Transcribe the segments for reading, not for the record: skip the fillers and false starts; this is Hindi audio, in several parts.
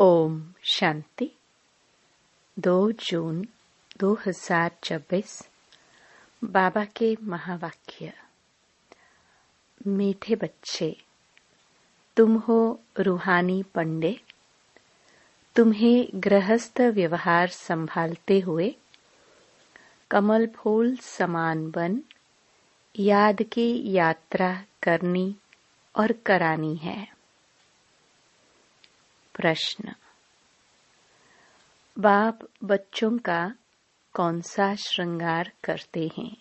ओम शांति। 2 जून 2024 बाबा के महावाक्य। मीठे बच्चे, तुम हो रूहानी पंडे। तुम्हें गृहस्थ व्यवहार संभालते हुए कमल फूल समान बन याद की यात्रा करनी और करानी है। प्रश्न। बाप बच्चों का कौन सा श्रृंगार करते हैं?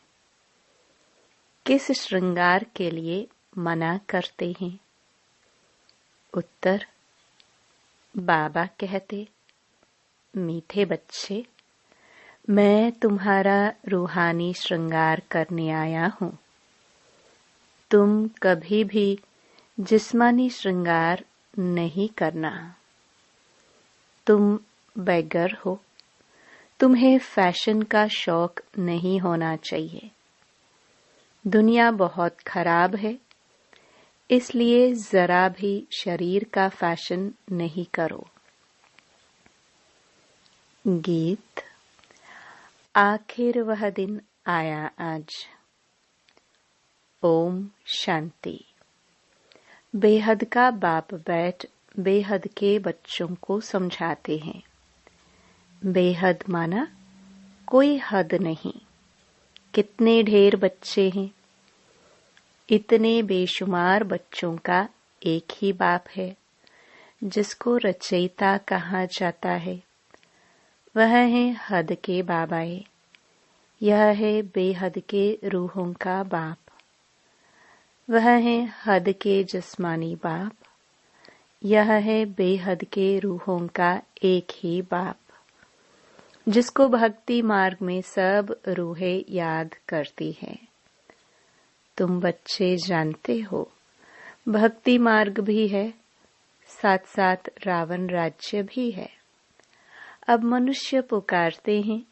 किस श्रृंगार के लिए मना करते हैं? उत्तर। बाबा कहते, मीठे बच्चे, मैं तुम्हारा रूहानी श्रृंगार करने आया हूँ। तुम कभी भी जिस्मानी श्रृंगार नहीं करना। तुम बेगर हो। तुम्हें फैशन का शौक नहीं होना चाहिए। दुनिया बहुत खराब है, इसलिए जरा भी शरीर का फैशन नहीं करो। गीत। आखिर वह दिन आया आज। ओम शांति। बेहद का बाप बैठ बेहद के बच्चों को समझाते हैं। बेहद माना कोई हद नहीं। कितने ढेर बच्चे हैं। इतने बेशुमार बच्चों का एक ही बाप है, जिसको रचयिता कहा जाता है। वह है हद के बाबाए। यह है बेहद के रूहों का बाप। वह है हद के जिस्मानी बाप। यह है बेहद के रूहों का एक ही बाप, जिसको भक्ति मार्ग में सब रूहें याद करती हैं। तुम बच्चे जानते हो, भक्ति मार्ग भी है, साथ साथ रावण राज्य भी है। अब मनुष्य पुकारते हैं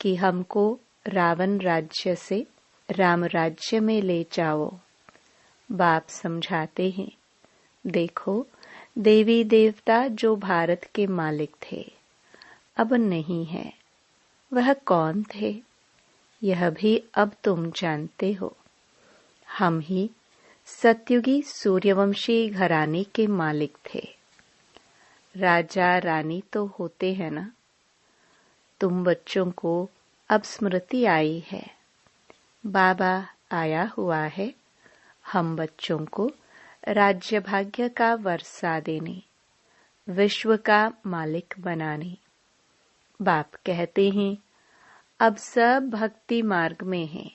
कि हमको रावण राज्य से राम राज्य में ले जाओ। बाप समझाते हैं, देखो, देवी देवता जो भारत के मालिक थे, अब नहीं है। वह कौन थे, यह भी अब तुम जानते हो। हम ही सतयुगी सूर्यवंशी घराने के मालिक थे। राजा रानी तो होते हैं ना। तुम बच्चों को अब स्मृति आई है। बाबा आया हुआ है हम बच्चों को राज्य भाग्य का वर्षा देने, विश्व का मालिक बनाने। बाप कहते हैं, अब सब भक्ति मार्ग में है।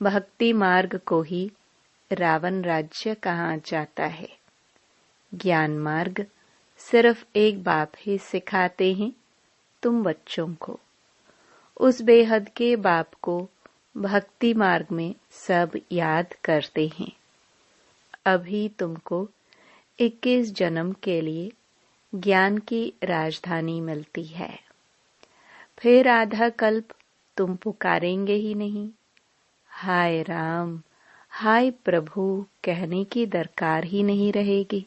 भक्ति मार्ग को ही रावण राज्य कहा जाता है। ज्ञान मार्ग सिर्फ एक बाप ही सिखाते हैं तुम बच्चों को। उस बेहद के बाप को भक्ति मार्ग में सब याद करते हैं। अभी तुमको 21 जन्म के लिए ज्ञान की राजधानी मिलती है। फिर आधा कल्प तुम पुकारेंगे ही नहीं। हाय राम, हाय प्रभु कहने की दरकार ही नहीं रहेगी।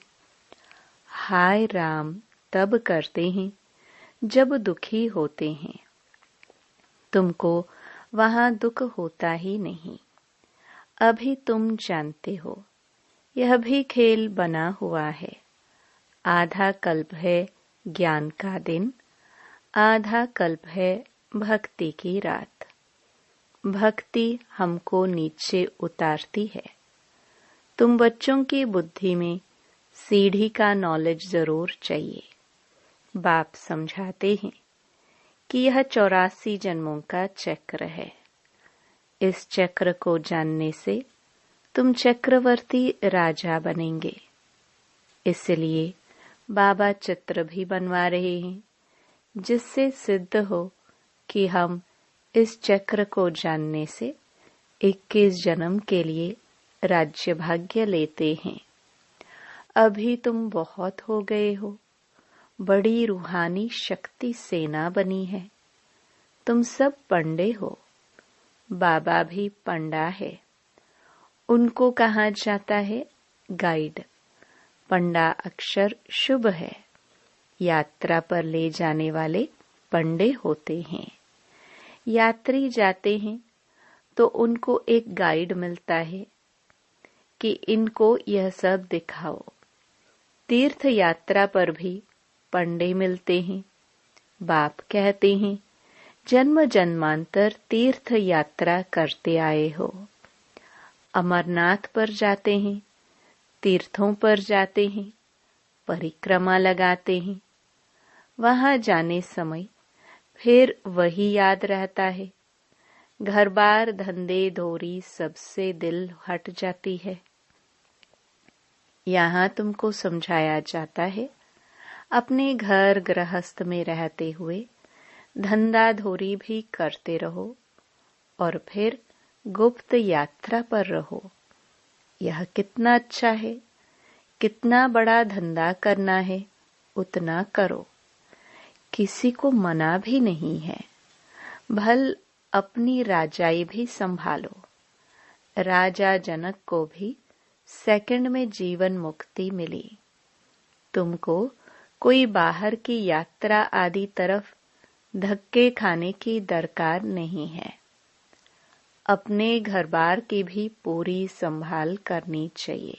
हाय राम तब करते हैं जब दुखी होते हैं। तुमको वहां दुख होता ही नहीं। अभी तुम जानते हो, यह भी खेल बना हुआ है। आधा कल्प है ज्ञान का दिन, आधा कल्प है भक्ति की रात। भक्ति हमको नीचे उतारती है। तुम बच्चों की बुद्धि में सीढ़ी का नॉलेज जरूर चाहिए। बाप समझाते हैं कि यह 84 जन्मों का चक्र है। इस चक्र को जानने से तुम चक्रवर्ती राजा बनेंगे। इसलिए बाबा चित्र भी बनवा रहे हैं, जिससे सिद्ध हो कि हम इस चक्र को जानने से 21 जन्म के लिए राज्य भाग्य लेते हैं। अभी तुम बहुत हो गए हो। बड़ी रूहानी शक्ति सेना बनी है। तुम सब पंडे हो। बाबा भी पंडा है। उनको कहा जाता है गाइड। पंडा अक्षर शुभ है। यात्रा पर ले जाने वाले पंडे होते हैं। यात्री जाते हैं तो उनको एक गाइड मिलता है कि इनको यह सब दिखाओ। तीर्थ यात्रा पर भी पंडे मिलते हैं। बाप कहते हैं, जन्म जन्मांतर तीर्थ यात्रा करते आए हो। अमरनाथ पर जाते हैं, तीर्थों पर जाते हैं, परिक्रमा लगाते हैं। वहां जाने समय फिर वही याद रहता है। घर बार धंधे धोरी सबसे दिल हट जाती है। यहाँ तुमको समझाया जाता है, अपने घर गृहस्थ में रहते हुए धंधा धोरी भी करते रहो और फिर गुप्त यात्रा पर रहो। यह कितना अच्छा है। कितना बड़ा धंधा करना है उतना करो, किसी को मना भी नहीं है। भल अपनी राजाई भी संभालो। राजा जनक को भी सेकंड में जीवन मुक्ति मिली। तुमको कोई बाहर की यात्रा आदि तरफ धक्के खाने की दरकार नहीं है। अपने घर बार की भी पूरी संभाल करनी चाहिए।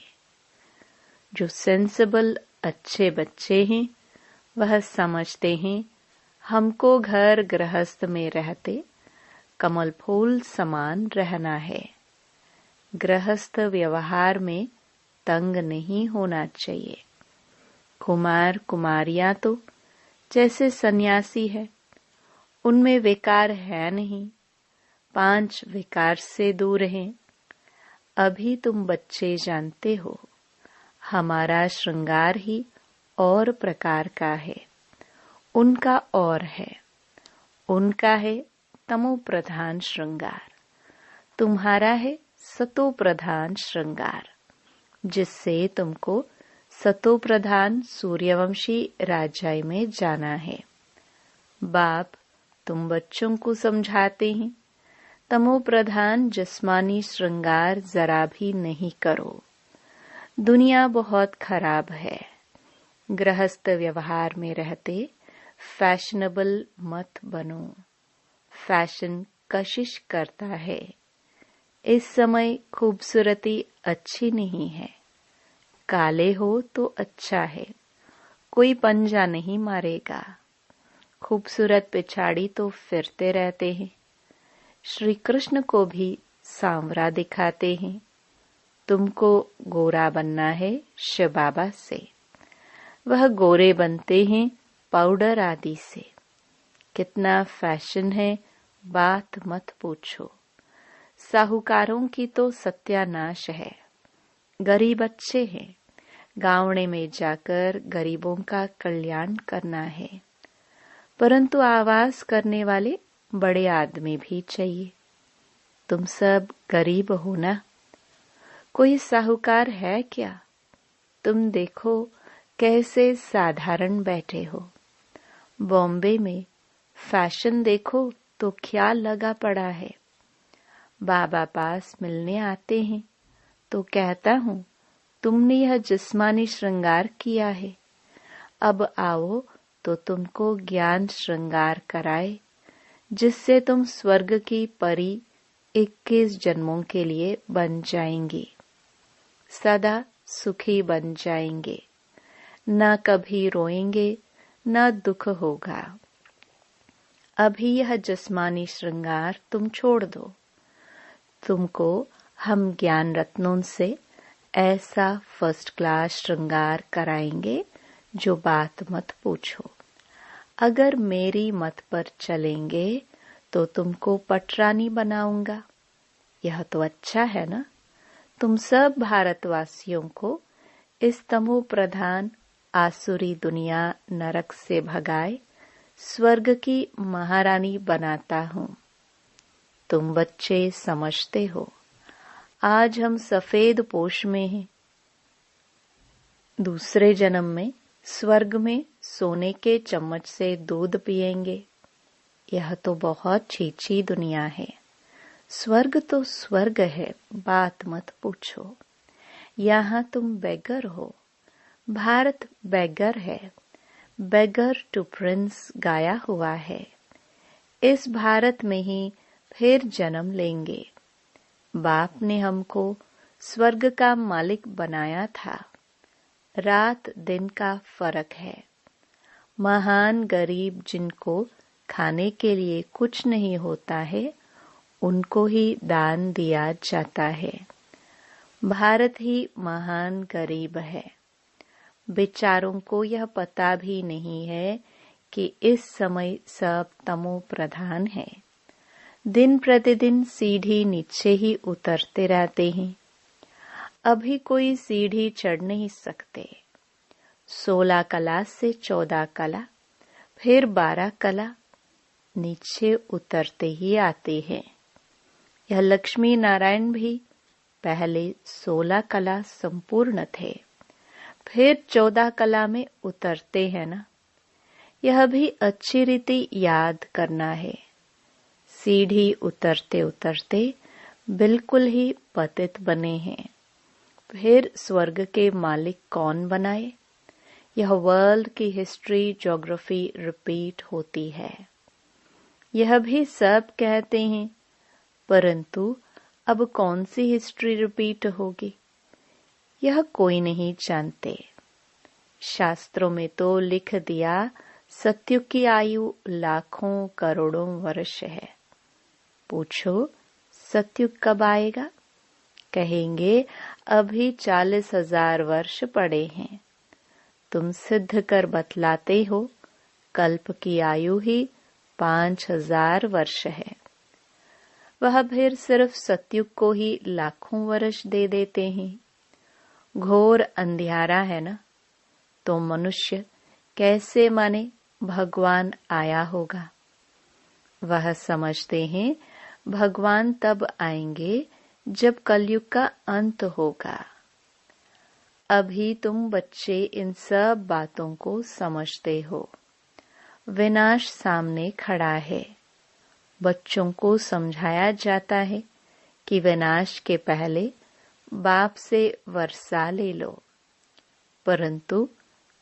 जो सेंसिबल अच्छे बच्चे हैं वह समझते हैं हमको घर गृहस्थ में रहते कमल फूल समान रहना है। गृहस्थ व्यवहार में तंग नहीं होना चाहिए। कुमार कुमारियां तो जैसे सन्यासी है, उनमें विकार है नहीं, 5 विकार से दूर हैं। अभी तुम बच्चे जानते हो, हमारा श्रृंगार ही और प्रकार का है, उनका और है। उनका है तमो प्रधान श्रृंगार, तुम्हारा है सतो प्रधान श्रृंगार, जिससे तुमको सतो प्रधान सूर्यवंशी राजाई में जाना है। बाप तुम बच्चों को समझाते हैं, तमो प्रधान जिस्मानी श्रृंगार जरा भी नहीं करो। दुनिया बहुत खराब है। गृहस्थ व्यवहार में रहते फैशनेबल मत बनो। फैशन कशिश करता है। इस समय खूबसूरती अच्छी नहीं है। काले हो तो अच्छा है, कोई पंजा नहीं मारेगा। खूबसूरत पिछाड़ी तो फिरते रहते हैं। श्री कृष्ण को भी सांवरा दिखाते हैं। तुमको गोरा बनना है शिव बाबा से। वह गोरे बनते हैं पाउडर आदि से। कितना फैशन है, बात मत पूछो। साहूकारों की तो सत्यानाश है। गरीब अच्छे हैं, गांवड़े में जाकर गरीबों का कल्याण करना है। परंतु आवाज करने वाले बड़े आदमी भी चाहिए। तुम सब गरीब हो ना? कोई साहूकार है क्या? तुम देखो कैसे साधारण बैठे हो। बॉम्बे में फैशन देखो तो क्या लगा पड़ा है। बाबा पास मिलने आते हैं तो कहता हूँ, तुमने यह जिस्मानी श्रृंगार किया है, अब आओ तो तुमको ज्ञान श्रृंगार कराए, जिससे तुम स्वर्ग की परी 21 जन्मों के लिए बन जाएंगे। सदा सुखी बन जाएंगे। न कभी रोएंगे, न दुख होगा। अभी यह जिस्मानी श्रृंगार तुम छोड़ दो। तुमको हम ज्ञान रत्नों से ऐसा फर्स्ट क्लास श्रृंगार कराएंगे जो बात मत पूछो। अगर मेरी मत पर चलेंगे तो तुमको पटरानी बनाऊंगा। यह तो अच्छा है ना? तुम सब भारतवासियों को इस तमो प्रधान आसुरी दुनिया नरक से भगाए स्वर्ग की महारानी बनाता हूँ। तुम बच्चे समझते हो, आज हम सफेद पोश में हैं। दूसरे जन्म में स्वर्ग में सोने के चम्मच से दूध पिएंगे। यह तो बहुत छीछी दुनिया है। स्वर्ग तो स्वर्ग है, बात मत पूछो। यहाँ तुम बेगर हो। भारत बेगर है। बेगर टू प्रिंस गाया हुआ है। इस भारत में ही फिर जन्म लेंगे। बाप ने हमको स्वर्ग का मालिक बनाया था। रात दिन का फर्क है। महान गरीब जिनको खाने के लिए कुछ नहीं होता है, उनको ही दान दिया जाता है। भारत ही महान गरीब है। बेचारों को यह पता भी नहीं है कि इस समय सब तमो प्रधान है। दिन प्रतिदिन सीढ़ी नीचे ही उतरते रहते हैं। अभी कोई सीढ़ी चढ़ नहीं सकते। 16 कला से 14 कला, फिर 12 कला, नीचे उतरते ही आते हैं। यह लक्ष्मी नारायण भी पहले 16 कला संपूर्ण थे, फिर 14 कला में उतरते हैं ना। यह भी अच्छी रीति याद करना है। सीढ़ी उतरते उतरते बिल्कुल ही पतित बने हैं। फिर स्वर्ग के मालिक कौन बनाए? यह वर्ल्ड की हिस्ट्री ज्योग्राफी रिपीट होती है। यह भी सब कहते हैं, परंतु अब कौन सी हिस्ट्री रिपीट होगी, यह कोई नहीं जानते। शास्त्रों में तो लिख दिया सत्युग की आयु लाखों करोड़ों वर्ष है। पूछो सत्युग कब आएगा? कहेंगे अभी 40,000 वर्ष पड़े हैं। तुम सिद्ध कर बतलाते हो कल्प की आयु ही 5,000 वर्ष है। वह फिर सिर्फ सत्युग को ही लाखों वर्ष दे देते हैं। घोर अंधियारा है ना, तो मनुष्य कैसे माने भगवान आया होगा। वह समझते हैं भगवान तब आएंगे जब कलयुग का अंत होगा। अभी तुम बच्चे इन सब बातों को समझते हो। विनाश सामने खड़ा है। बच्चों को समझाया जाता है कि विनाश के पहले बाप से वर्षा ले लो, परंतु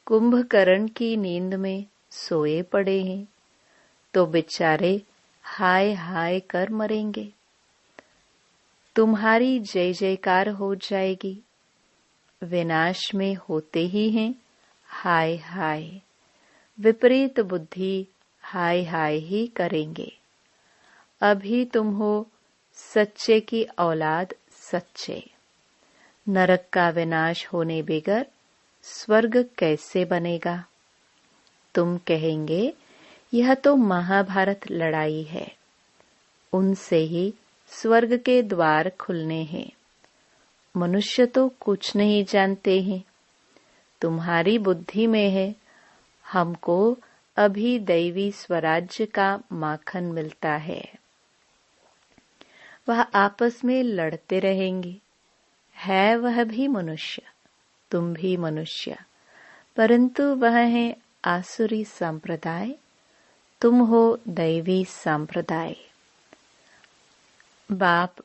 कुंभकर्ण की नींद में सोए पड़े हैं, तो बेचारे हाय हाय कर मरेंगे। तुम्हारी जय जयकार हो जाएगी। विनाश में होते ही हैं हाय हाय। विपरीत बुद्धि हाय हाय ही करेंगे। अभी तुम हो सच्चे की औलाद सच्चे। नरक का विनाश होने बगैर स्वर्ग कैसे बनेगा? तुम कहेंगे यह तो महाभारत लड़ाई है, उनसे ही स्वर्ग के द्वार खुलने हैं। मनुष्य तो कुछ नहीं जानते हैं। तुम्हारी बुद्धि में है हमको अभी दैवी स्वराज्य का माखन मिलता है। वह आपस में लड़ते रहेंगे। है वह भी मनुष्य, तुम भी मनुष्य, परंतु वह है आसुरी संप्रदाय, तुम हो दैवी संप्रदाय। बाप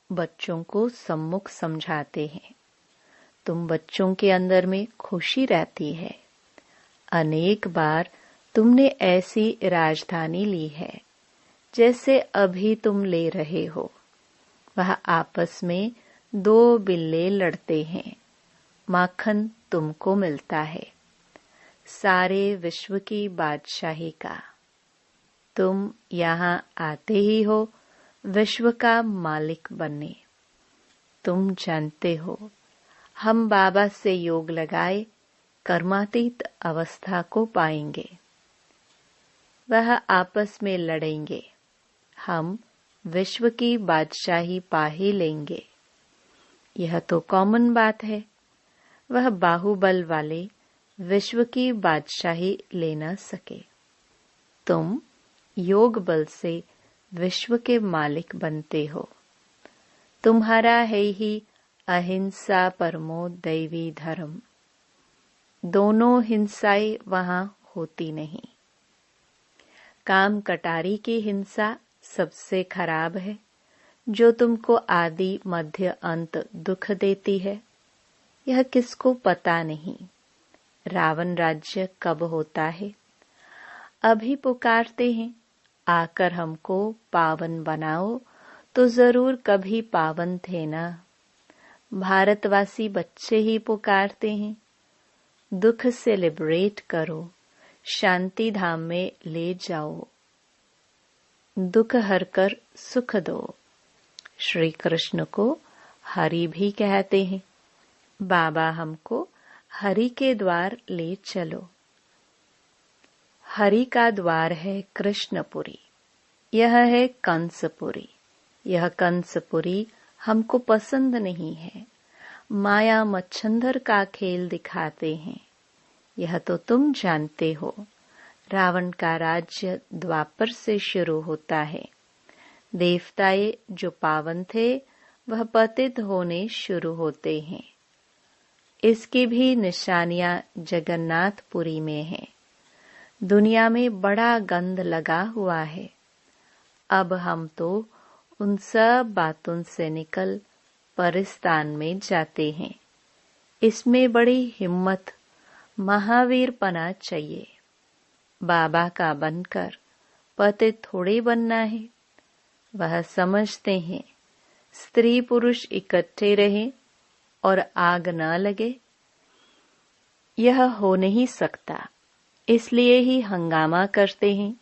बच्चों को सम्मुख समझाते हैं। तुम बच्चों के अंदर में खुशी रहती है। अनेक बार तुमने ऐसी राजधानी ली है जैसे अभी तुम ले रहे हो। वह आपस में 2 बिल्ले लड़ते हैं, माखन तुमको मिलता है, सारे विश्व की बादशाही का। तुम यहाँ आते ही हो विश्व का मालिक बनने। तुम जानते हो हम बाबा से योग लगाए कर्मातीत अवस्था को पाएंगे। वह आपस में लड़ेंगे, हम विश्व की बादशाही पा ही लेंगे। यह तो कॉमन बात है। वह बाहुबल वाले विश्व की बादशाही ले न सके। तुम योग बल से विश्व के मालिक बनते हो। तुम्हारा है ही अहिंसा परमो दैवी धर्म। दोनों हिंसाएं वहां होती नहीं। काम कटारी की हिंसा सबसे खराब है, जो तुमको आदि मध्य अंत दुख देती है। यह किसको पता नहीं। रावण राज्य कब होता है? अभी पुकारते हैं, आकर हमको पावन बनाओ, तो जरूर कभी पावन थे ना। भारतवासी बच्चे ही पुकारते हैं, दुख से लिबरेट करो, शांति धाम में ले जाओ, दुख हर कर सुख दो। श्री कृष्ण को हरि भी कहते हैं। बाबा हमको हरि के द्वार ले चलो। हरि का द्वार है कृष्णपुरी, यह है कंसपुरी। यह कंसपुरी हमको पसंद नहीं है। माया मच्छंदर का खेल दिखाते हैं। यह तो तुम जानते हो, रावण का राज्य द्वापर से शुरू होता है। देवताए जो पावन थे वह पतित होने शुरू होते हैं। इसकी भी निशानियां जगन्नाथपुरी में है। दुनिया में बड़ा गंध लगा हुआ है। अब हम तो उन सब बातों से निकल परिस्तान में जाते हैं। इसमें बड़ी हिम्मत, महावीरपना चाहिए। बाबा का बनकर पतित थोड़े बनना है। वह समझते हैं स्त्री पुरुष इकट्ठे रहे और आग न लगे, यह हो नहीं सकता। इसलिए ही हंगामा करते हैं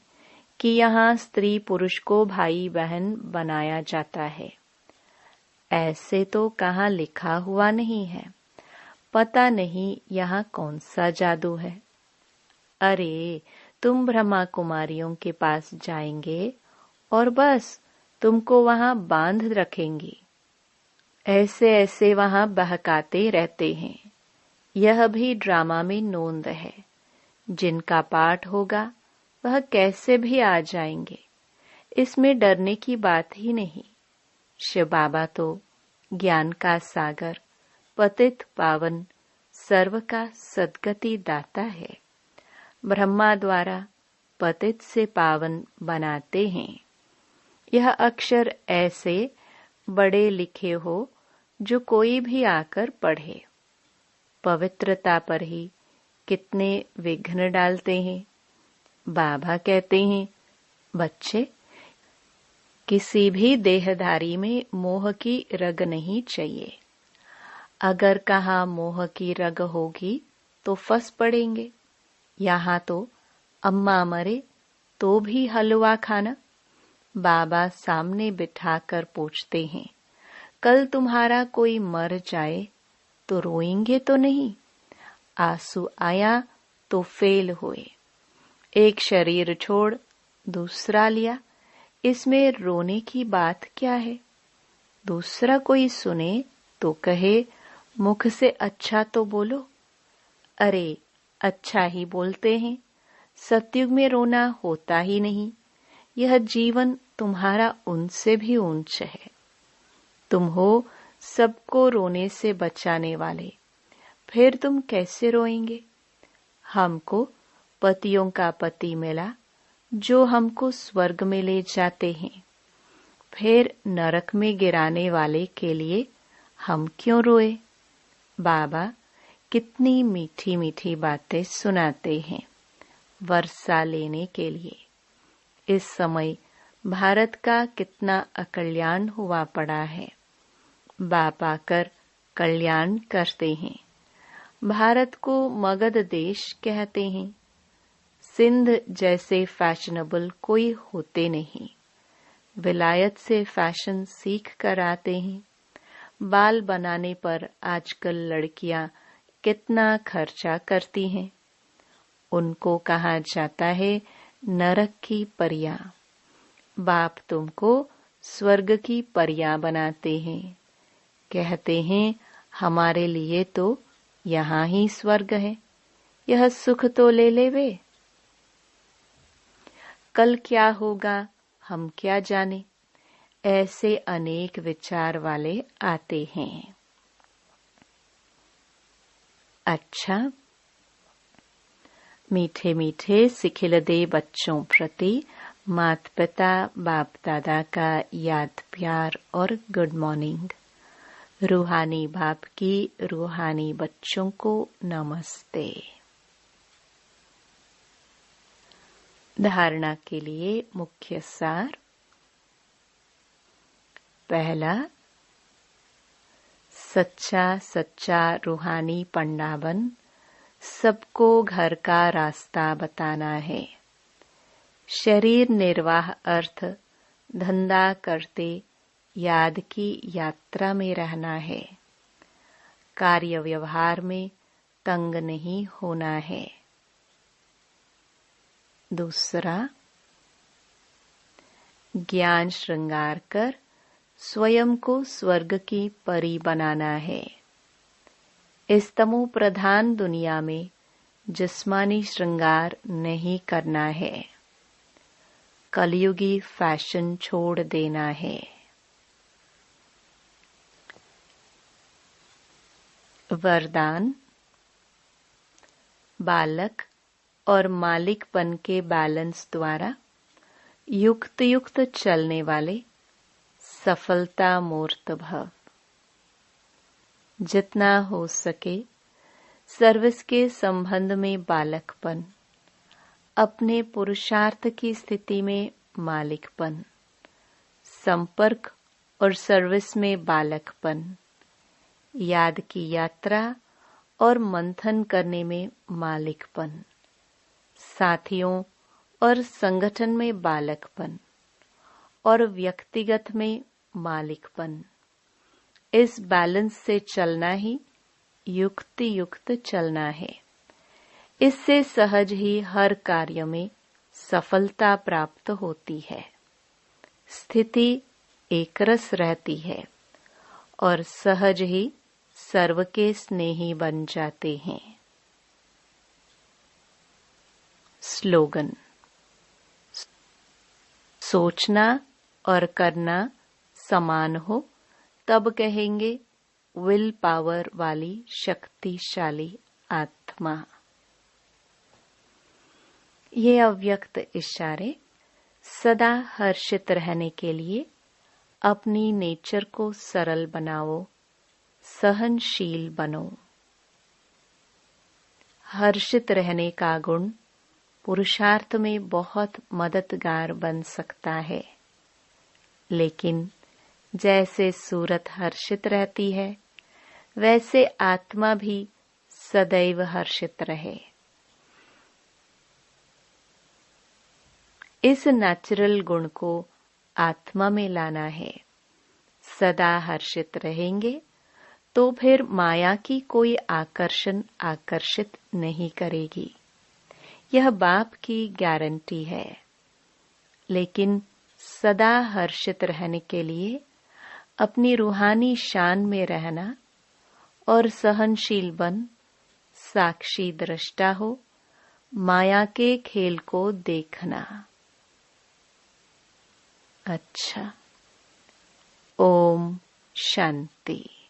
कि यहाँ स्त्री पुरुष को भाई बहन बनाया जाता है। ऐसे तो कहाँ लिखा हुआ नहीं है। पता नहीं यहाँ कौन सा जादू है। अरे, तुम ब्रह्मा कुमारियों के पास जाएंगे और बस तुमको वहां बांध रखेंगी। ऐसे ऐसे वहां बहकाते रहते हैं। यह भी ड्रामा में नोंद है। जिनका पाठ होगा वह कैसे भी आ जाएंगे। इसमें डरने की बात ही नहीं। शिव बाबा तो ज्ञान का सागर, पतित पावन, सर्व का सद्गति दाता है। ब्रह्मा द्वारा पतित से पावन बनाते हैं। यह अक्षर ऐसे बड़े लिखे हो जो कोई भी आकर पढ़े। पवित्रता पर ही कितने विघ्न डालते हैं। बाबा कहते हैं, बच्चे, किसी भी देहधारी में मोह की रग नहीं चाहिए। अगर कहाँ मोह की रग होगी तो फंस पड़ेंगे। यहाँ तो अम्मा मरे तो भी हलवा खाना। बाबा सामने बिठाकर पूछते हैं, कल तुम्हारा कोई मर जाए तो रोएंगे तो नहीं? आंसू आया तो फेल हुए। एक शरीर छोड़ दूसरा लिया, इसमें रोने की बात क्या है? दूसरा कोई सुने तो कहे, मुख से अच्छा तो बोलो। अरे, अच्छा ही बोलते हैं। सतयुग में रोना होता ही नहीं। यह जीवन तुम्हारा उनसे भी ऊंच है। तुम हो सबको रोने से बचाने वाले, फिर तुम कैसे रोएंगे? हमको पतियों का पति मिला जो हमको स्वर्ग में ले जाते हैं। फिर नरक में गिराने वाले के लिए हम क्यों रोए? बाबा कितनी मीठी मीठी बातें सुनाते हैं वर्षा लेने के लिए। इस समय भारत का कितना अकल्याण हुआ पड़ा है। बाप आकर कल्याण करते हैं। भारत को मगध देश कहते हैं। सिंध जैसे फैशनेबल कोई होते नहीं। विलायत से फैशन सीख कर आते हैं। बाल बनाने पर आजकल लड़कियां कितना खर्चा करती हैं। उनको कहा जाता है नरक की परियां। बाप तुमको स्वर्ग की परियां बनाते हैं। कहते हैं हमारे लिए तो यहाँ ही स्वर्ग है, यह सुख तो ले ले वे। कल क्या होगा हम क्या जाने, ऐसे अनेक विचार वाले आते हैं। अच्छा, मीठे मीठे सिखिलदे बच्चों प्रति माता पिता बाप दादा का याद प्यार और गुड मॉर्निंग। रूहानी बाप की रूहानी बच्चों को नमस्ते। धारणा के लिए मुख्य सार। पहला, सच्चा रूहानी पंडाबन सबको घर का रास्ता बताना है। शरीर निर्वाह अर्थ धंधा करते याद की यात्रा में रहना है। कार्य व्यवहार में तंग नहीं होना है। दूसरा, ज्ञान श्रृंगार कर स्वयं को स्वर्ग की परी बनाना है। इस तमो प्रधान दुनिया में जिस्मानी श्रृंगार नहीं करना है। कलयुगी फैशन छोड़ देना है। वरदान, बालक और मालिकपन के बैलेंस द्वारा युक्त चलने वाले सफलता मूर्त भव। जितना हो सके सर्विस के संबंध में बालकपन, अपने पुरुषार्थ की स्थिति में मालिकपन, संपर्क और सर्विस में बालकपन, याद की यात्रा और मंथन करने में मालिकपन, साथियों और संगठन में बालकपन और व्यक्तिगत में मालिकपन। इस बैलेंस से चलना ही युक्त चलना है। इससे सहज ही हर कार्य में सफलता प्राप्त होती है। स्थिति एकरस रहती है और सहज ही सर्व के स्नेही बन जाते हैं। स्लोगन, सोचना और करना समान हो तब कहेंगे विल पावर वाली शक्तिशाली आत्मा। ये अव्यक्त इशारे सदा हर्षित रहने के लिए अपनी नेचर को सरल बनाओ, सहनशील बनो। हर्षित रहने का गुण पुरुषार्थ में बहुत मददगार बन सकता है, लेकिन जैसे सूरत हर्षित रहती है वैसे आत्मा भी सदैव हर्षित रहे। इस नेचुरल गुण को आत्मा में लाना है। सदा हर्षित रहेंगे तो फिर माया की कोई आकर्षण आकर्षित नहीं करेगी। यह बाप की गारंटी है। लेकिन सदा हर्षित रहने के लिए अपनी रूहानी शान में रहना और सहनशील बन साक्षी दृष्टा हो माया के खेल को देखना। अच्छा, ओम शांति।